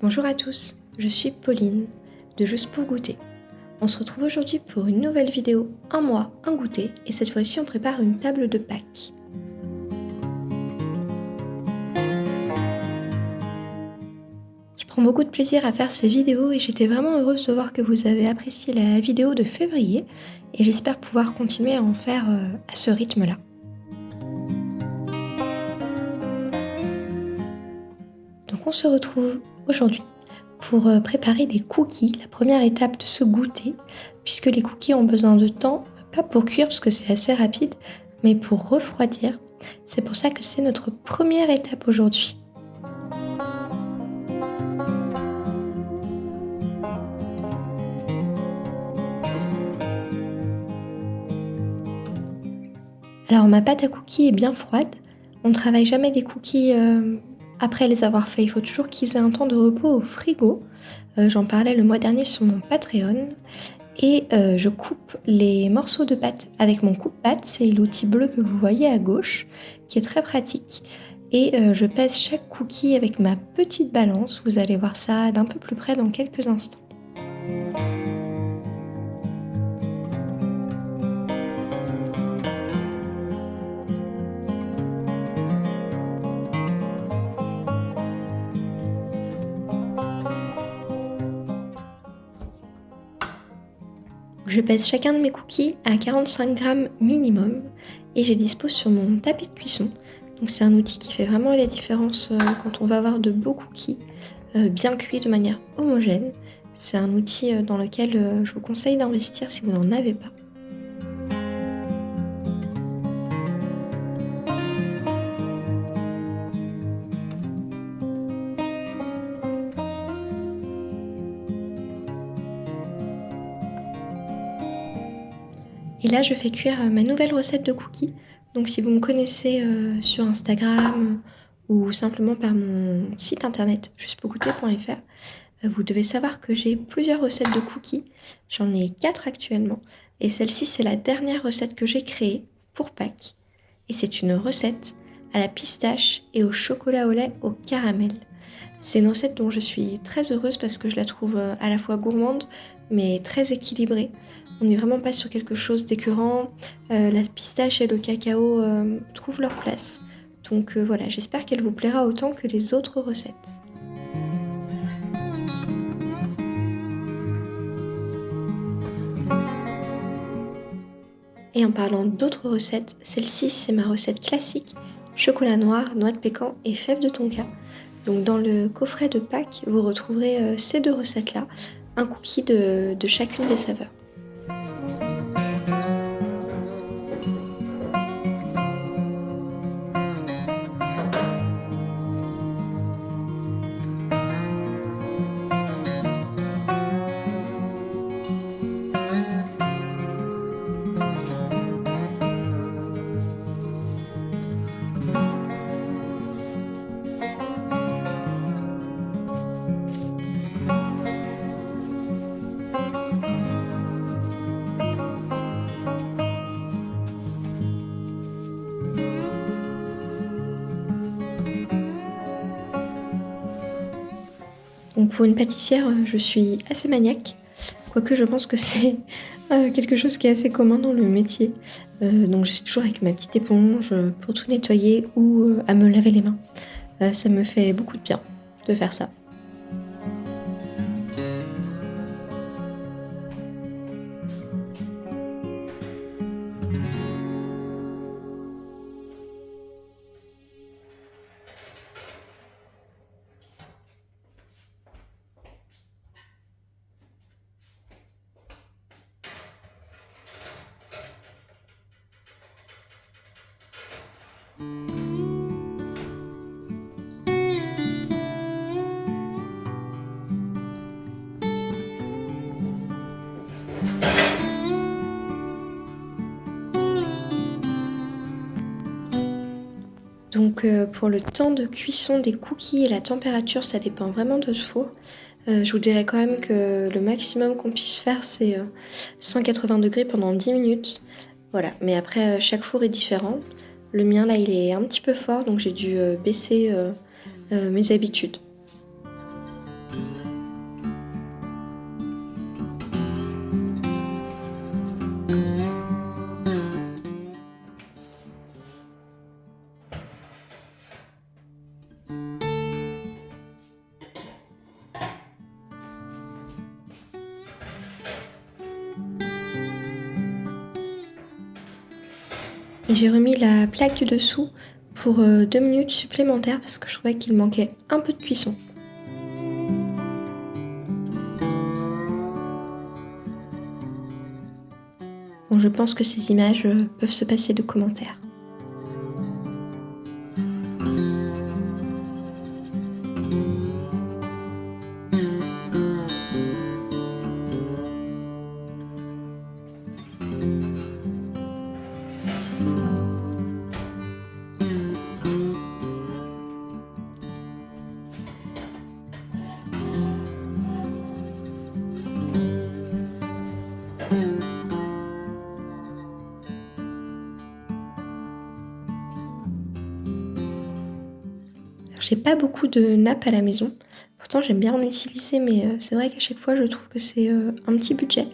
Bonjour à tous, je suis Pauline de Juste pour goûter. On se retrouve aujourd'hui pour une nouvelle vidéo, un mois, un goûter, et cette fois-ci on prépare une table de Pâques. Je prends beaucoup de plaisir à faire ces vidéos et j'étais vraiment heureuse de voir que vous avez apprécié la vidéo de février et j'espère pouvoir continuer à en faire à ce rythme-là. Donc on se retrouve aujourd'hui pour préparer des cookies, la première étape de ce goûter, puisque les cookies ont besoin de temps, pas pour cuire parce que c'est assez rapide, mais pour refroidir. C'est pour ça que c'est notre première étape aujourd'hui. Alors ma pâte à cookies est bien froide, on ne travaille jamais des cookies après les avoir faits, il faut toujours qu'ils aient un temps de repos au frigo. J'en parlais le mois dernier sur mon Patreon. Et je coupe les morceaux de pâte avec mon coupe-pâte, c'est l'outil bleu que vous voyez à gauche, qui est très pratique. Et je pèse chaque cookie avec ma petite balance, vous allez voir ça d'un peu plus près dans quelques instants. Je pèse chacun de mes cookies à 45 grammes minimum et je les dispose sur mon tapis de cuisson. Donc c'est un outil qui fait vraiment la différence quand on va avoir de beaux cookies bien cuits de manière homogène. C'est un outil dans lequel je vous conseille d'investir si vous n'en avez pas. Et là, je fais cuire ma nouvelle recette de cookies. Donc si vous me connaissez sur Instagram ou simplement par mon site internet justepourgoûter.fr, vous devez savoir que j'ai plusieurs recettes de cookies. J'en ai 4 actuellement. Et celle-ci, c'est la dernière recette que j'ai créée pour Pâques. Et c'est une recette à la pistache et au chocolat au lait au caramel. C'est une recette dont je suis très heureuse parce que je la trouve à la fois gourmande mais très équilibrée. On n'est vraiment pas sur quelque chose d'écœurant. La pistache et le cacao trouvent leur place. Donc voilà, j'espère qu'elle vous plaira autant que les autres recettes. Et en parlant d'autres recettes, celle-ci c'est ma recette classique, chocolat noir, noix de pécan et fèves de tonka. Donc dans le coffret de Pâques, vous retrouverez ces deux recettes-là, un cookie de chacune des saveurs. Donc pour une pâtissière, je suis assez maniaque, quoique je pense que c'est quelque chose qui est assez commun dans le métier. Donc je suis toujours avec ma petite éponge pour tout nettoyer ou à me laver les mains. Ça me fait beaucoup de bien de faire ça. Donc pour le temps de cuisson des cookies et la température, ça dépend vraiment de ce four. Je vous dirais quand même que le maximum qu'on puisse faire, c'est 180 degrés pendant 10 minutes. Voilà, mais après, chaque four est différent. Le mien, là, il est un petit peu fort, donc j'ai dû baisser mes habitudes. Et j'ai remis la plaque du dessous pour 2 minutes supplémentaires parce que je trouvais qu'il manquait un peu de cuisson. Bon, je pense que ces images peuvent se passer de commentaires. Alors, j'ai pas beaucoup de nappes à la maison. Pourtant, j'aime bien en utiliser, mais c'est vrai qu'à chaque fois, je trouve que c'est un petit budget.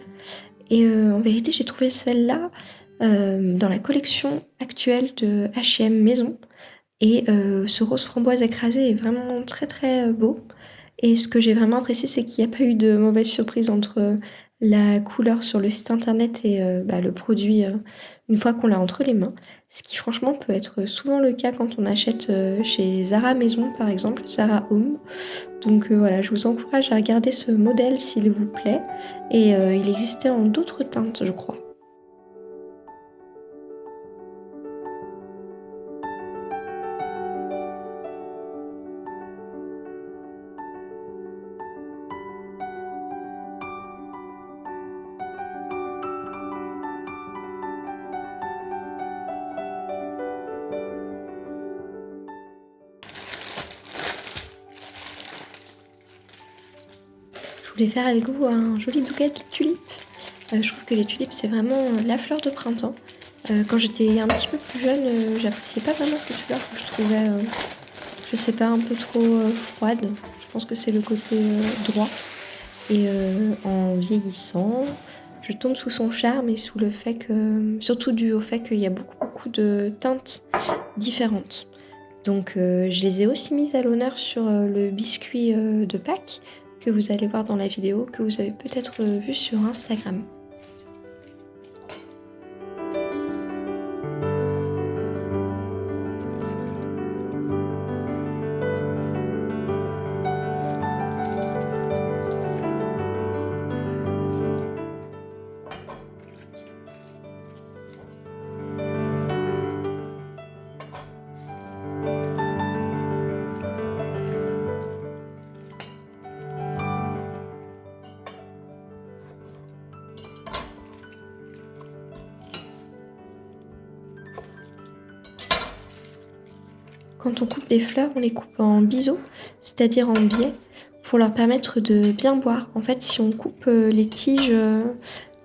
Et en vérité, j'ai trouvé celle-là dans la collection actuelle de H&M Maison. Et ce rose framboise écrasé est vraiment très, très beau. Et ce que j'ai vraiment apprécié, c'est qu'il n'y a pas eu de mauvaise surprise entre la couleur sur le site internet et le produit une fois qu'on l'a entre les mains. Ce qui franchement peut être souvent le cas quand on achète chez Zara Maison par exemple, Zara Home. Donc voilà, je vous encourage à regarder ce modèle s'il vous plaît. Et il existait en d'autres teintes, je crois. Je voulais faire avec vous un joli bouquet de tulipes. Je trouve que les tulipes, c'est vraiment la fleur de printemps. Quand j'étais un petit peu plus jeune, j'appréciais pas vraiment cette fleur que je trouvais, je sais pas, un peu trop froide. Je pense que c'est le côté droit. Et en vieillissant, je tombe sous son charme et sous le fait que, surtout dû au fait qu'il y a beaucoup, beaucoup de teintes différentes. Donc je les ai aussi mises à l'honneur sur le biscuit de Pâques que vous allez voir dans la vidéo, que vous avez peut-être vu sur Instagram. Quand on coupe des fleurs, on les coupe en biseaux, c'est-à-dire en biais, pour leur permettre de bien boire. En fait, si on coupe les tiges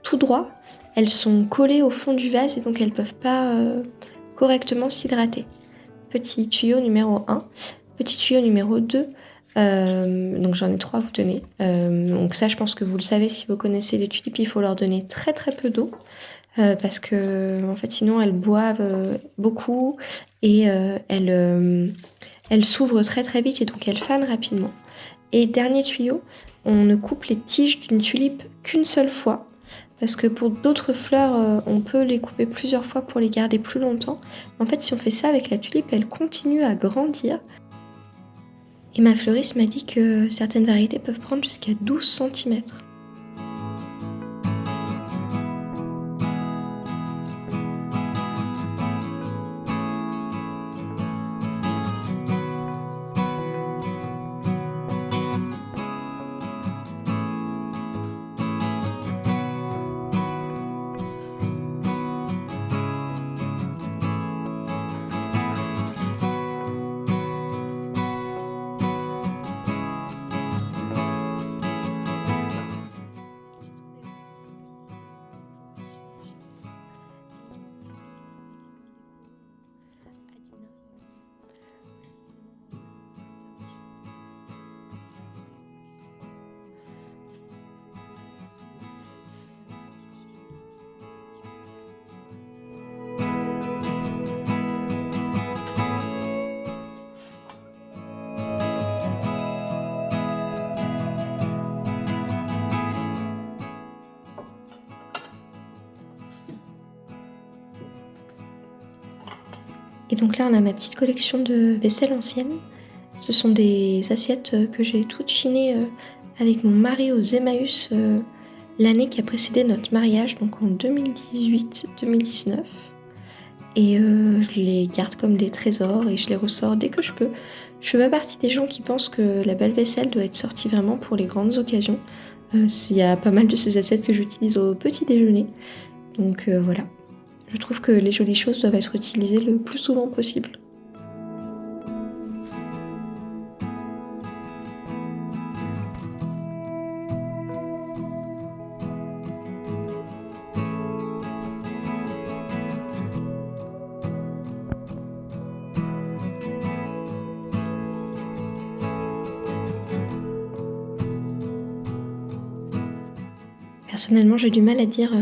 tout droit, elles sont collées au fond du vase et donc elles ne peuvent pas correctement s'hydrater. Petit tuyau numéro 1. Petit tuyau numéro 2. Donc j'en ai 3 à vous donner. Donc ça, je pense que vous le savez si vous connaissez les tulipes, il faut leur donner très très peu d'eau. Parce que en fait sinon elles boivent beaucoup et elles s'ouvrent très très vite et donc elles fanent rapidement. Et dernier tuyau, on ne coupe les tiges d'une tulipe qu'une seule fois parce que pour d'autres fleurs on peut les couper plusieurs fois pour les garder plus longtemps. En fait si on fait ça avec la tulipe, elle continue à grandir. Et ma fleuriste m'a dit que certaines variétés peuvent prendre jusqu'à 12 cm. Et donc là, on a ma petite collection de vaisselle ancienne. Ce sont des assiettes que j'ai toutes chinées avec mon mari aux Emmaüs l'année qui a précédé notre mariage, donc en 2018-2019. Et je les garde comme des trésors et je les ressors dès que je peux. Je fais pas partie des gens qui pensent que la belle vaisselle doit être sortie vraiment pour les grandes occasions. Il y a pas mal de ces assiettes que j'utilise au petit déjeuner. Donc voilà. Je trouve que les jolies choses doivent être utilisées le plus souvent possible. Personnellement, j'ai du mal à dire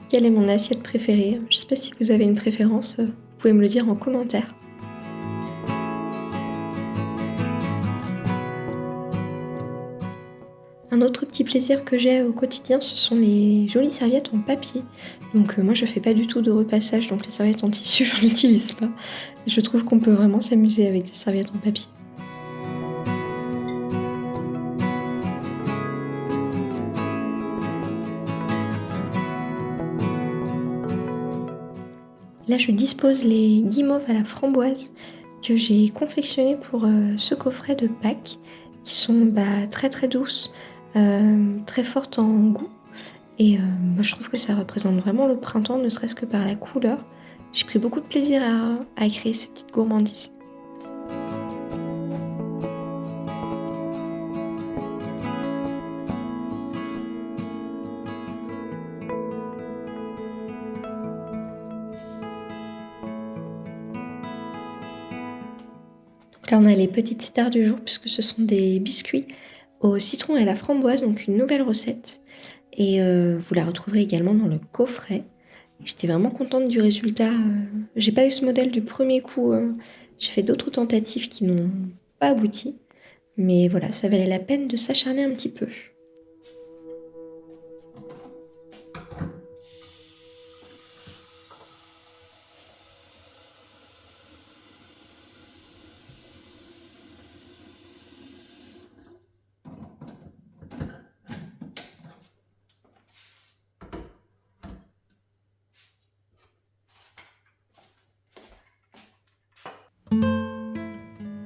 quelle est mon assiette préférée. Je sais pas si vous avez une préférence, vous pouvez me le dire en commentaire. Un autre petit plaisir que j'ai au quotidien, ce sont les jolies serviettes en papier. Donc moi je fais pas du tout de repassage, donc les serviettes en tissu je n'utilise pas. Je trouve qu'on peut vraiment s'amuser avec des serviettes en papier. Là je dispose les guimauves à la framboise que j'ai confectionnées pour ce coffret de Pâques, qui sont très très douces, très fortes en goût. Et moi je trouve que ça représente vraiment le printemps, ne serait-ce que par la couleur. J'ai pris beaucoup de plaisir à créer ces petites gourmandises. Donc là on a les petites stars du jour puisque ce sont des biscuits au citron et à la framboise, donc une nouvelle recette. Et vous la retrouverez également dans le coffret. J'étais vraiment contente du résultat. J'ai pas eu ce modèle du premier coup. J'ai fait d'autres tentatives qui n'ont pas abouti. Mais voilà, ça valait la peine de s'acharner un petit peu.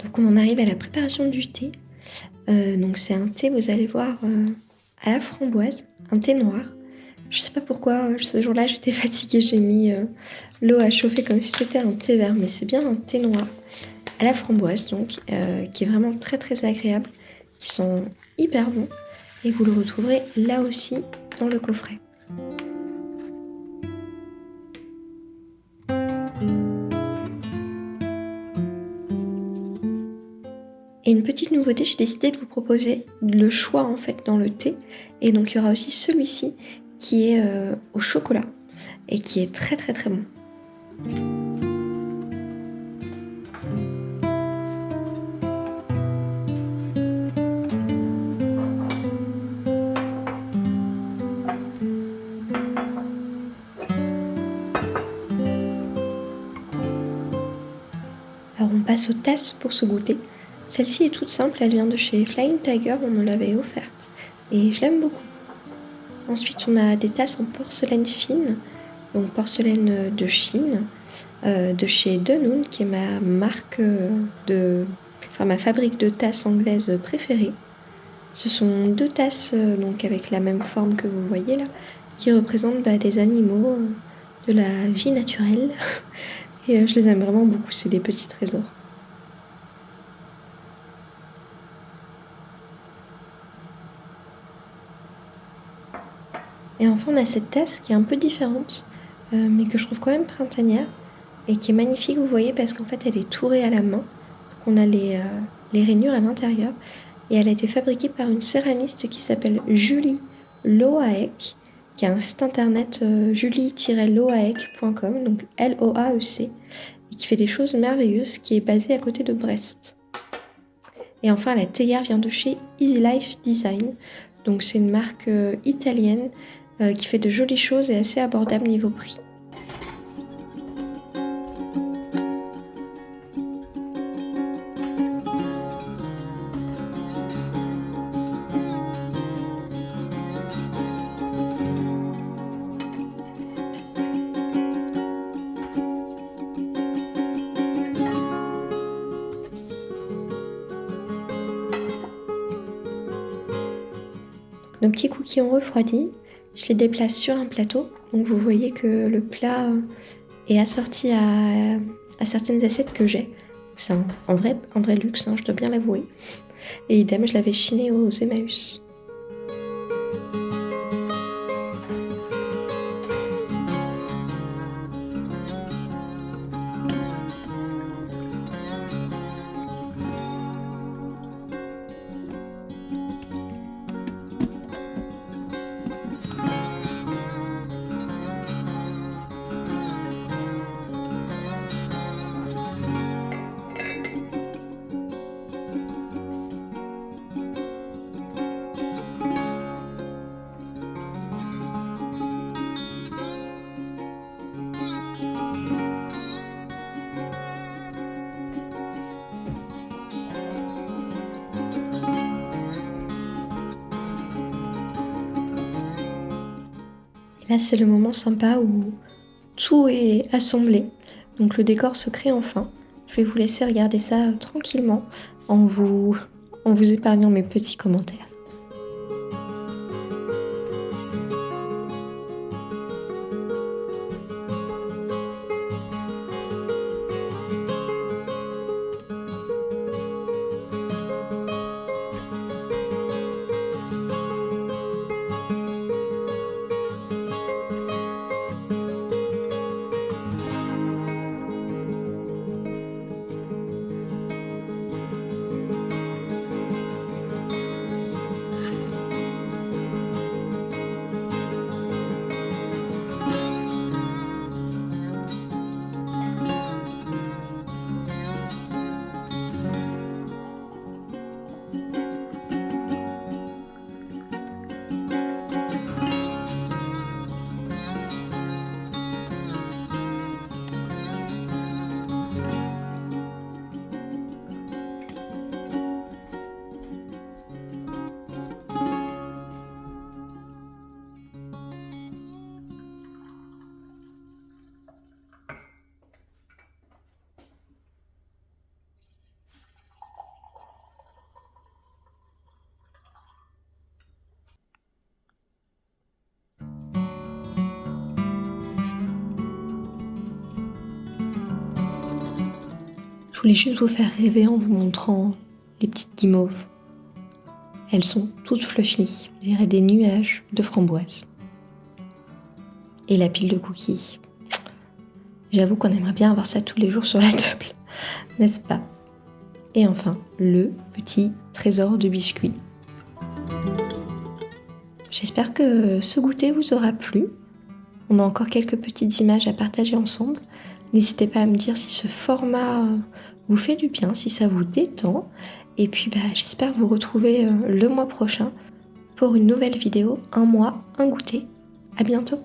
Donc on en arrive à la préparation du thé. Donc c'est un thé, vous allez voir, à la framboise, un thé noir. Je sais pas pourquoi, ce jour-là j'étais fatiguée, j'ai mis l'eau à chauffer comme si c'était un thé vert, mais c'est bien un thé noir à la framboise, donc qui est vraiment très très agréable, qui sont hyper bons, et vous le retrouverez là aussi dans le coffret. Et une petite nouveauté, j'ai décidé de vous proposer le choix en fait dans le thé, et donc il y aura aussi celui-ci qui est au chocolat et qui est très très très bon. Alors on passe aux tasses pour ce goûter. Celle-ci est toute simple, elle vient de chez Flying Tiger, on me l'avait offerte et je l'aime beaucoup. Ensuite on a des tasses en porcelaine fine, donc porcelaine de Chine, de chez Danone, qui est ma marque ma fabrique de tasses anglaise préférée. Ce sont deux tasses donc avec la même forme que vous voyez là, qui représentent des animaux, de la vie naturelle. Et je les aime vraiment beaucoup, c'est des petits trésors. Et enfin, on a cette tasse qui est un peu différente, mais que je trouve quand même printanière et qui est magnifique, vous voyez, parce qu'en fait, elle est tourée à la main. Donc on a les rainures à l'intérieur. Et elle a été fabriquée par une céramiste qui s'appelle Julie Loaec, qui a un site internet julie-loaec.com, donc Loaec, et qui fait des choses merveilleuses, qui est basée à côté de Brest. Et enfin, la théière vient de chez Easy Life Design, donc c'est une marque italienne qui fait de jolies choses et assez abordable niveau prix. Nos petits cookies ont refroidi, je les déplace sur un plateau. Donc vous voyez que le plat est assorti à certaines assiettes que j'ai. C'est un vrai luxe, hein, je dois bien l'avouer. Et idem, je l'avais chiné aux Emmaüs. Là, c'est le moment sympa où tout est assemblé. Donc le décor se crée enfin. Je vais vous laisser regarder ça tranquillement en vous épargnant mes petits commentaires. Je voulais juste vous faire rêver en vous montrant les petites guimauves. Elles sont toutes fluffy, on dirait des nuages de framboises. Et la pile de cookies. J'avoue qu'on aimerait bien avoir ça tous les jours sur la table, n'est-ce pas? Et enfin, le petit trésor de biscuits. J'espère que ce goûter vous aura plu. On a encore quelques petites images à partager ensemble. N'hésitez pas à me dire si ce format vous fait du bien, si ça vous détend. Et puis j'espère vous retrouver le mois prochain pour une nouvelle vidéo, un mois, un goûter. À bientôt.